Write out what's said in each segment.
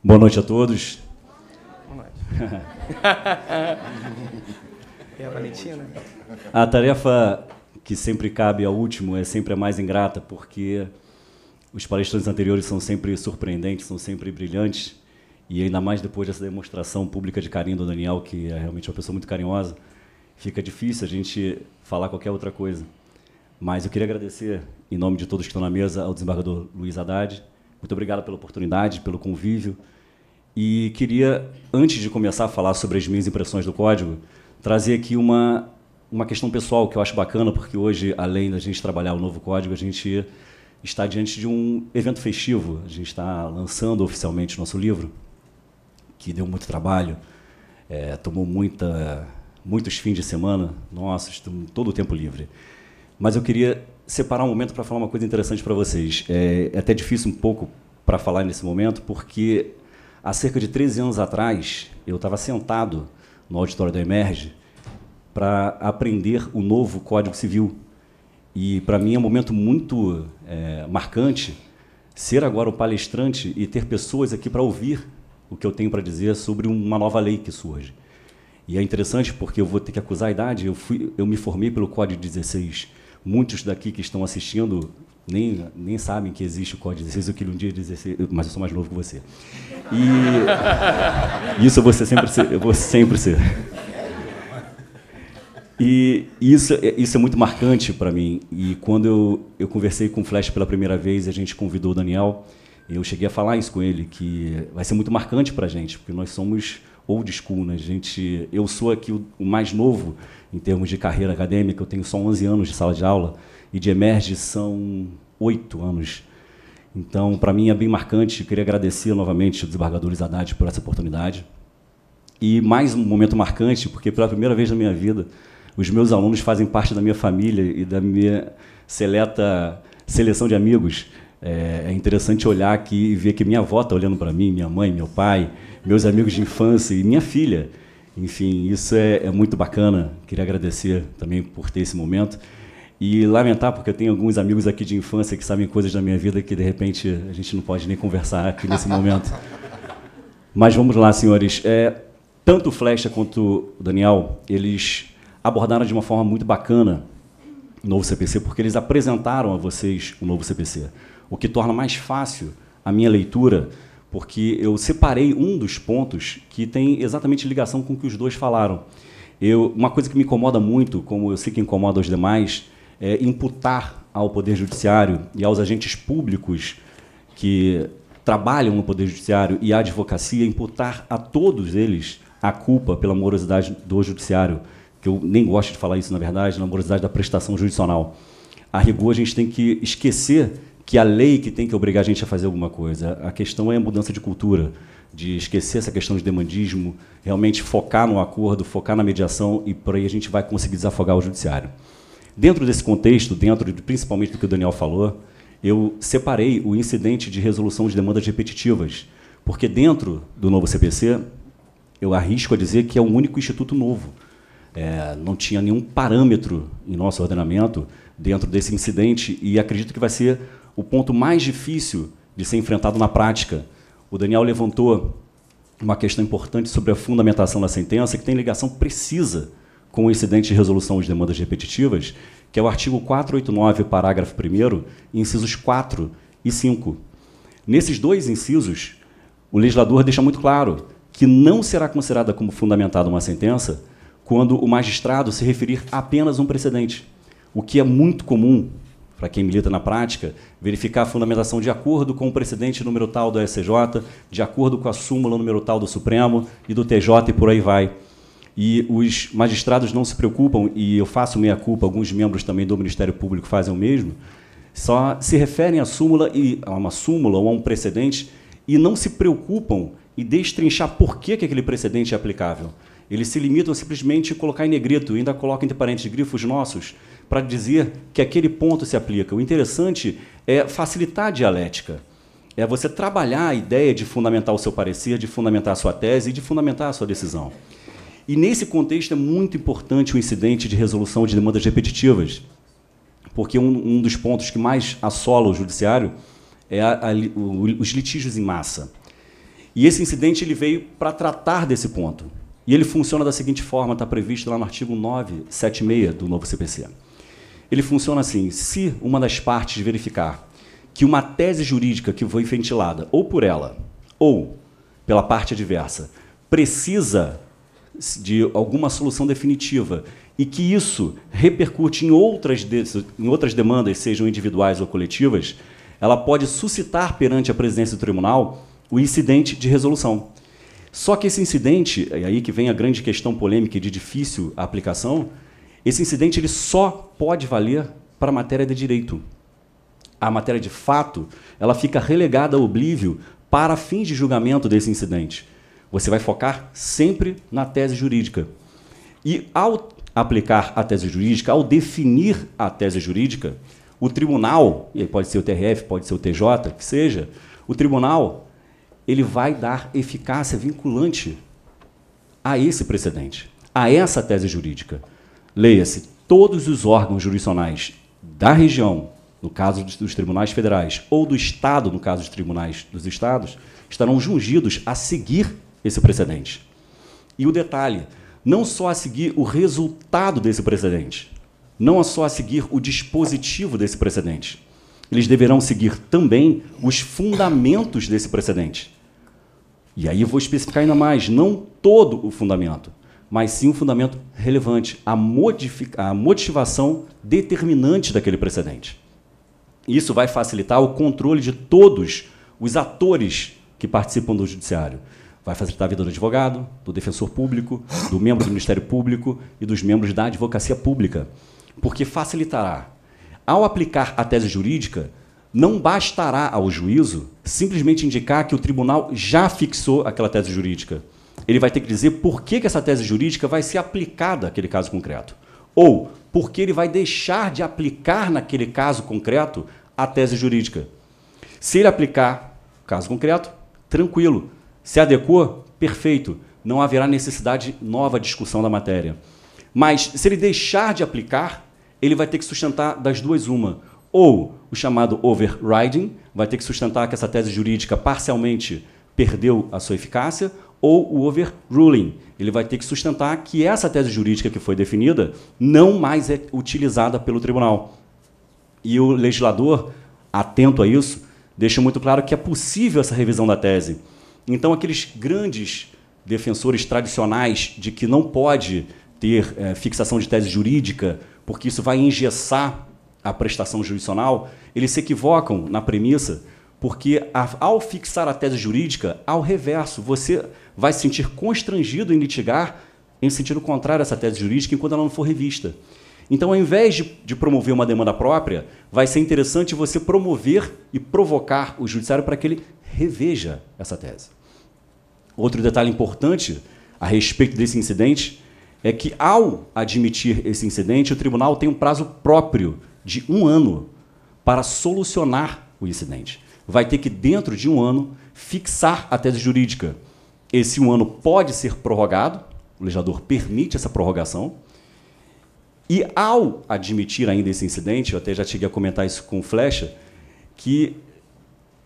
Boa noite a todos. Boa noite. E a Valentina? A tarefa que sempre cabe ao último é sempre a mais ingrata, porque os palestrantes anteriores são sempre surpreendentes, são sempre brilhantes, e ainda mais depois dessa demonstração pública de carinho do Daniel, que é realmente uma pessoa muito carinhosa, fica difícil a gente falar qualquer outra coisa. Mas eu queria agradecer, em nome de todos que estão na mesa, ao desembargador Luiz Haddad. Muito obrigado pela oportunidade, pelo convívio. E queria, antes de começar a falar sobre as minhas impressões do código, trazer aqui uma questão pessoal que eu acho bacana, porque hoje, além da gente trabalhar o novo código, a gente está diante de um evento festivo. A gente está lançando oficialmente o nosso livro, que deu muito trabalho, tomou muitos fins de semana. Nossa, estamos todo o tempo livre. Mas eu queria separar um momento para falar uma coisa interessante para vocês. É até difícil um pouco para falar nesse momento, porque há cerca de 13 anos atrás, eu estava sentado no auditório da Emerge para aprender o novo Código Civil. E, para mim, é um momento muito marcante ser agora o palestrante e ter pessoas aqui para ouvir o que eu tenho para dizer sobre uma nova lei que surge. E é interessante porque eu vou ter que acusar a idade. Eu me formei pelo Código 16. Muitos daqui que estão assistindo nem sabem que existe o Código 16, eu queria um dia 16, mas eu sou mais novo que você. E isso eu vou sempre ser. E isso é muito marcante para mim. E quando eu conversei com o Flash pela primeira vez, a gente convidou o Daniel, eu cheguei a falar isso com ele, que vai ser muito marcante para a gente, porque nós somos old school, né? Eu sou aqui o mais novo em termos de carreira acadêmica, eu tenho só 11 anos de sala de aula, e de Emerge são 8 anos. Então, para mim, é bem marcante. Eu queria agradecer novamente ao desembargador Luiz Haddad por essa oportunidade. E mais um momento marcante, porque pela primeira vez na minha vida, os meus alunos fazem parte da minha família e da minha seleta seleção de amigos. É interessante olhar aqui e ver que minha avó está olhando para mim, minha mãe, meu pai, meus amigos de infância e minha filha. Enfim, isso é muito bacana. Queria agradecer também por ter esse momento. E lamentar, porque eu tenho alguns amigos aqui de infância que sabem coisas da minha vida que, de repente, a gente não pode nem conversar aqui nesse momento. Mas vamos lá, senhores. Tanto o Flecha quanto o Daniel, eles abordaram de uma forma muito bacana o novo CPC, porque eles apresentaram a vocês o novo CPC, o que torna mais fácil a minha leitura, porque eu separei um dos pontos que tem exatamente ligação com o que os dois falaram. Uma coisa que me incomoda muito, como eu sei que incomoda os demais, é imputar ao Poder Judiciário e aos agentes públicos que trabalham no Poder Judiciário e à advocacia, imputar a todos eles a culpa pela morosidade do Judiciário, que eu nem gosto de falar isso, na verdade, na morosidade da prestação jurisdicional. A rigor, a gente tem que esquecer que a lei que tem que obrigar a gente a fazer alguma coisa. A questão é a mudança de cultura, de esquecer essa questão de demandismo, realmente focar no acordo, focar na mediação, e por aí a gente vai conseguir desafogar o Judiciário. Dentro desse contexto, principalmente do que o Daniel falou, eu separei o incidente de resolução de demandas repetitivas, porque dentro do novo CPC, eu arrisco a dizer que é o único instituto novo. Não tinha nenhum parâmetro em nosso ordenamento dentro desse incidente, e acredito que vai ser o ponto mais difícil de ser enfrentado na prática. O Daniel levantou uma questão importante sobre a fundamentação da sentença, que tem ligação precisa com o incidente de resolução de demandas repetitivas, que é o artigo 489, parágrafo 1º, incisos 4 e 5. Nesses dois incisos, o legislador deixa muito claro que não será considerada como fundamentada uma sentença quando o magistrado se referir a apenas um precedente, o que é muito comum, para quem milita na prática, verificar a fundamentação de acordo com o precedente número tal do STJ, de acordo com a súmula número tal do Supremo e do TJ, e por aí vai. E os magistrados não se preocupam, e eu faço meia-culpa, alguns membros também do Ministério Público fazem o mesmo, só se referem a uma súmula ou a um precedente e não se preocupam em destrinchar por que aquele precedente é aplicável. Eles se limitam a simplesmente colocar em negrito, ainda colocam entre parênteses grifos nossos, para dizer que aquele ponto se aplica. O interessante é facilitar a dialética. É você trabalhar a ideia de fundamentar o seu parecer, de fundamentar a sua tese e de fundamentar a sua decisão. E, nesse contexto, é muito importante o incidente de resolução de demandas repetitivas, porque um dos pontos que mais assola o judiciário é os litígios em massa. E esse incidente ele veio para tratar desse ponto. E ele funciona da seguinte forma, está previsto lá no artigo 976 do novo CPC. Ele funciona assim: se uma das partes verificar que uma tese jurídica que foi ventilada, ou por ela, ou pela parte adversa, precisa de alguma solução definitiva e que isso repercute em outras demandas, sejam individuais ou coletivas, ela pode suscitar perante a presidência do tribunal o incidente de resolução. Só que esse incidente, é aí que vem a grande questão polêmica e de difícil aplicação, esse incidente ele só pode valer para a matéria de direito. A matéria de fato, ela fica relegada ao oblívio para fins de julgamento desse incidente. Você vai focar sempre na tese jurídica. E ao aplicar a tese jurídica, ao definir a tese jurídica, o tribunal, e aí pode ser o TRF, pode ser o TJ, que seja, o tribunal ele vai dar eficácia vinculante a esse precedente, a essa tese jurídica. Leia-se, todos os órgãos jurisdicionais da região, no caso dos tribunais federais, ou do Estado, no caso dos tribunais dos Estados, estarão jungidos a seguir esse precedente. E o detalhe, não só a seguir o resultado desse precedente, não só a seguir o dispositivo desse precedente, eles deverão seguir também os fundamentos desse precedente. E aí eu vou especificar ainda mais, não todo o fundamento, mas sim um fundamento relevante, a motivação determinante daquele precedente. Isso vai facilitar o controle de todos os atores que participam do judiciário. Vai facilitar a vida do advogado, do defensor público, do membro do Ministério Público e dos membros da advocacia pública, porque facilitará. Ao aplicar a tese jurídica, não bastará ao juízo simplesmente indicar que o tribunal já fixou aquela tese jurídica. Ele vai ter que dizer por que essa tese jurídica vai ser aplicada àquele caso concreto. Ou por que ele vai deixar de aplicar naquele caso concreto a tese jurídica. Se ele aplicar o caso concreto, tranquilo. Se adequou, perfeito. Não haverá necessidade de nova discussão da matéria. Mas se ele deixar de aplicar, ele vai ter que sustentar das duas uma. Ou o chamado overriding, vai ter que sustentar que essa tese jurídica parcialmente perdeu a sua eficácia, ou o overruling, ele vai ter que sustentar que essa tese jurídica que foi definida não mais é utilizada pelo tribunal. E o legislador, atento a isso, deixa muito claro que é possível essa revisão da tese. Então, aqueles grandes defensores tradicionais de que não pode ter fixação de tese jurídica, porque isso vai engessar a prestação jurisdicional, eles se equivocam na premissa, porque ao fixar a tese jurídica, ao reverso, você vai se sentir constrangido em litigar em sentido contrário a essa tese jurídica enquanto ela não for revista. Então, ao invés de promover uma demanda própria, vai ser interessante você promover e provocar o judiciário para que ele reveja essa tese. Outro detalhe importante a respeito desse incidente é que, ao admitir esse incidente, o tribunal tem um prazo próprio de 1 ano para solucionar o incidente. Vai ter que, dentro de 1 ano, fixar a tese jurídica. Esse 1 ano pode ser prorrogado, o legislador permite essa prorrogação, e ao admitir ainda esse incidente, eu até já cheguei a comentar isso com o Flecha, que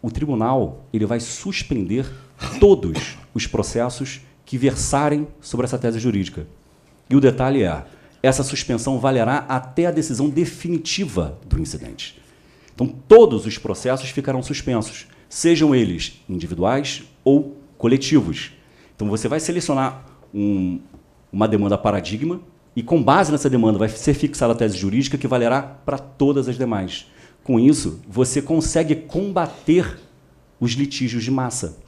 o tribunal ele vai suspender todos os processos que versarem sobre essa tese jurídica. E o detalhe é, essa suspensão valerá até a decisão definitiva do incidente. Então, todos os processos ficarão suspensos, sejam eles individuais ou coletivos. Então, você vai selecionar uma demanda paradigma e, com base nessa demanda, vai ser fixada a tese jurídica que valerá para todas as demais. Com isso, você consegue combater os litígios de massa.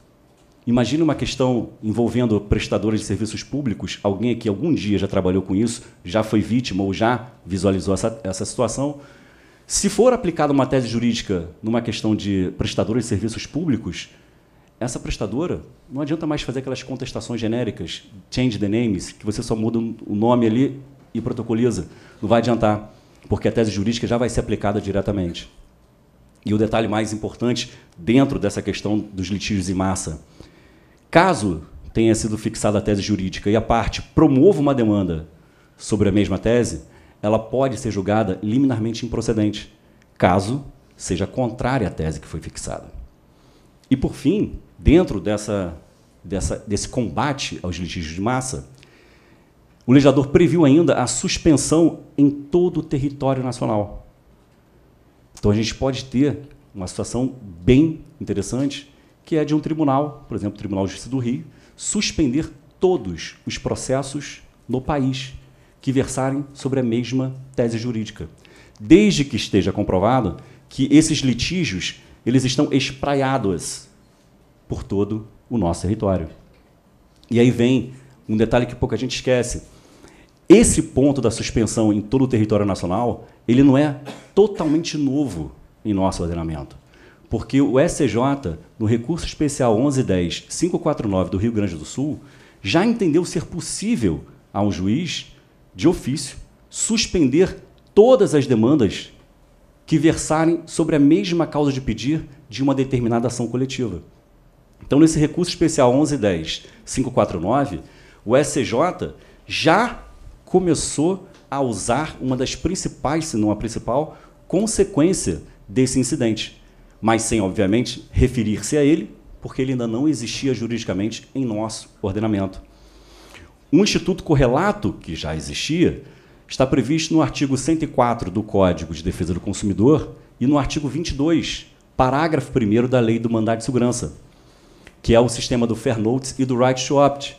Imagine uma questão envolvendo prestadores de serviços públicos, alguém aqui algum dia já trabalhou com isso, já foi vítima ou já visualizou essa situação. Se for aplicada uma tese jurídica numa questão de prestadores de serviços públicos, essa prestadora não adianta mais fazer aquelas contestações genéricas, change the names, que você só muda o nome ali e protocoliza. Não vai adiantar, porque a tese jurídica já vai ser aplicada diretamente. E o detalhe mais importante, dentro dessa questão dos litígios em massa, caso tenha sido fixada a tese jurídica e a parte promova uma demanda sobre a mesma tese, ela pode ser julgada liminarmente improcedente, caso seja contrária à tese que foi fixada. E, por fim, dentro dessa desse combate aos litígios de massa, o legislador previu ainda a suspensão em todo o território nacional. Então, a gente pode ter uma situação bem interessante, que é de um tribunal, por exemplo, o Tribunal de Justiça do Rio, suspender todos os processos no país que versarem sobre a mesma tese jurídica, desde que esteja comprovado que esses litígios eles estão espraiados por todo o nosso território. E aí vem um detalhe que pouca gente esquece. Esse ponto da suspensão em todo o território nacional, ele não é totalmente novo em nosso ordenamento, porque o STJ, no recurso especial 1110-549 do Rio Grande do Sul, já entendeu ser possível a um juiz, de ofício, suspender todas as demandas que versarem sobre a mesma causa de pedir de uma determinada ação coletiva. Então, nesse recurso especial 1110-549, o STJ já começou a usar uma das principais, se não a principal, consequência desse incidente, mas sem, obviamente, referir-se a ele, porque ele ainda não existia juridicamente em nosso ordenamento. Um instituto correlato, que já existia, está previsto no artigo 104 do Código de Defesa do Consumidor e no artigo 22, parágrafo 1º da Lei do Mandado de Segurança, que é o sistema do Fair Notice e do Right to Opt,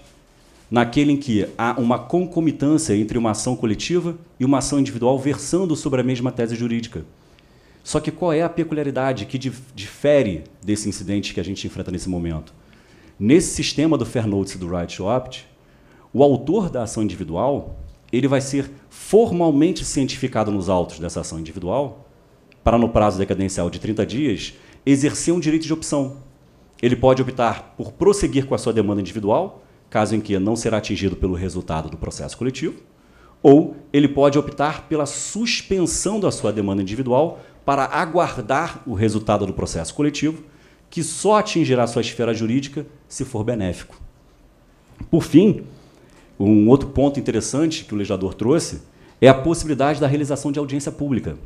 naquele em que há uma concomitância entre uma ação coletiva e uma ação individual versando sobre a mesma tese jurídica. Só que qual é a peculiaridade que difere desse incidente que a gente enfrenta nesse momento? Nesse sistema do Fair Notice e do Right to Opt, o autor da ação individual ele vai ser formalmente cientificado nos autos dessa ação individual para, no prazo decadencial de 30 dias, exercer um direito de opção. Ele pode optar por prosseguir com a sua demanda individual, caso em que não será atingido pelo resultado do processo coletivo, ou ele pode optar pela suspensão da sua demanda individual para aguardar o resultado do processo coletivo, que só atingirá sua esfera jurídica se for benéfico. Por fim, um outro ponto interessante que o legislador trouxe é a possibilidade da realização de audiência pública,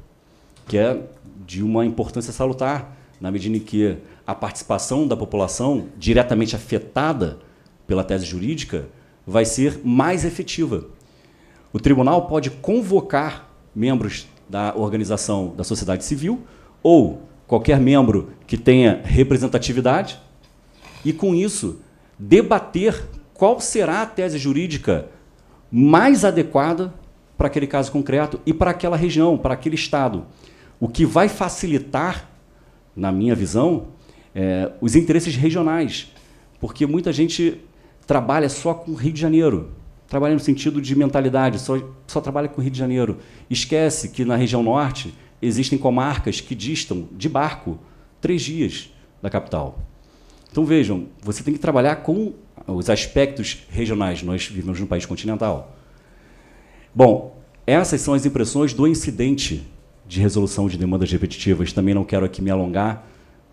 que é de uma importância salutar, na medida em que a participação da população diretamente afetada pela tese jurídica vai ser mais efetiva. O tribunal pode convocar membros da organização da sociedade civil ou qualquer membro que tenha representatividade e, com isso, debater qual será a tese jurídica mais adequada para aquele caso concreto e para aquela região, para aquele estado. O que vai facilitar, na minha visão, os interesses regionais, porque muita gente trabalha só com o Rio de Janeiro, trabalha no sentido de mentalidade, só trabalha com o Rio de Janeiro. Esquece que na região norte existem comarcas que distam de barco 3 dias da capital. Então, vejam, você tem que trabalhar com os aspectos regionais. Nós vivemos num país continental. Bom, essas são as impressões do incidente de resolução de demandas repetitivas. Também não quero aqui me alongar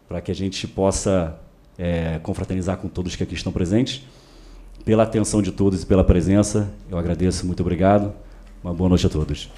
para que a gente possa confraternizar com todos que aqui estão presentes. Pela atenção de todos e pela presença, eu agradeço. Muito obrigado. Uma boa noite a todos.